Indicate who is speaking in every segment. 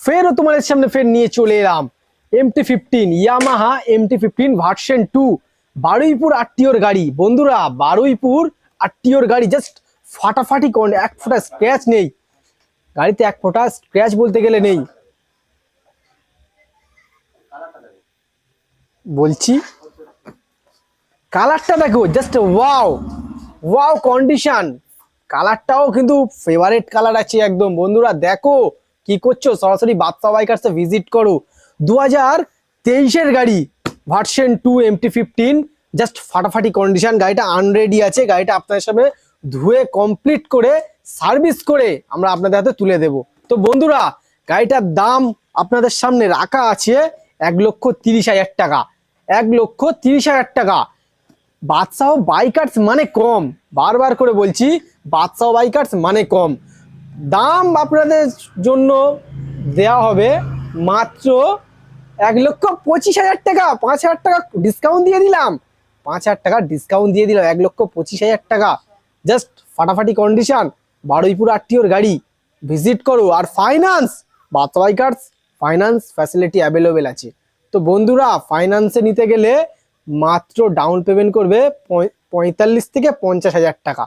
Speaker 1: ফেরও তোমাদের সামনে ফের নিয়ে চলে এলাম MT-15 Yamaha MT-15 version 2 Baruipur আরটিওর গাড়ি। বন্ধুরা বারুইপুর আরটিওর গাড়ি জাস্ট ফাটাফাটি এক ফোঁটা স্ক্র্যাচ নেই গাড়িতে, এক ফোঁটা স্ক্র্যাচ বলতে গেলে নেই। বলছি কালারটা দেখো, জাস্ট ওয়াও ওয়াও কন্ডিশন। কালারটাও কিন্তু ফেভারিট কালার আছে একদম। বন্ধুরা দেখো কি করছো, সরাসরি বাদশা বাইকার্সে ভিজিট করো। 2023-এর গাড়ি ভার্সন 2 MT-15 জাস্ট ফাটাফাটি কন্ডিশন। গাড়িটা আনরেডি আছে, গাড়িটা আপনাদের সামনে ধুয়ে কমপ্লিট করে সার্ভিস করে আমরা আপনাদের হাতে তুলে দেব। তো বন্ধুরা গাড়িটার দাম আপনাদের সামনে রাখা আছে 1,30,000 টাকা। 1,30,000 টাকা। বাদশা বাইকার্স মানে কম, বারবার করে বলছি বাদশা বাইকার্স মানে কম। দাম আপনাদের জন্য দেওয়া হবে মাত্র 1,25,000 টাকা। 5,000 টাকা ডিসকাউন্ট দিয়ে দিলাম, 5,000 টাকা ডিসকাউন্ট দিয়ে দিলাম, 1,25,000 টাকা। জাস্ট ফাটাফাটি কন্ডিশন, বারুইপুর আরটিওর গাড়ি, ভিজিট করো। আর ফাইন্যান্স, বাদশা বাইকার্স ফাইন্যান্স ফ্যাসিলিটি অ্যাভেলেবেল আছে। তো বন্ধুরা ফাইন্যান্সে নিতে গেলে মাত্র ডাউন পেমেন্ট করবে 45 থেকে 50,000 টাকা।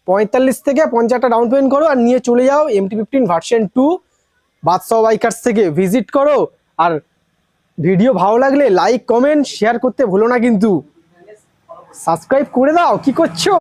Speaker 1: 45 থেকে 50 টাকা ডাউন পেমেন্ট করো আর নিয়ে চলে যাও MT-15 ভার্সন 2 বাদশা বাইকার্স থেকে ভিজিট করো। আর ভিডিও ভালো লাগলে লাইক কমেন্ট শেয়ার করতে ভুলো না, কিন্তু সাবস্ক্রাইব করে দাও। কি করছো?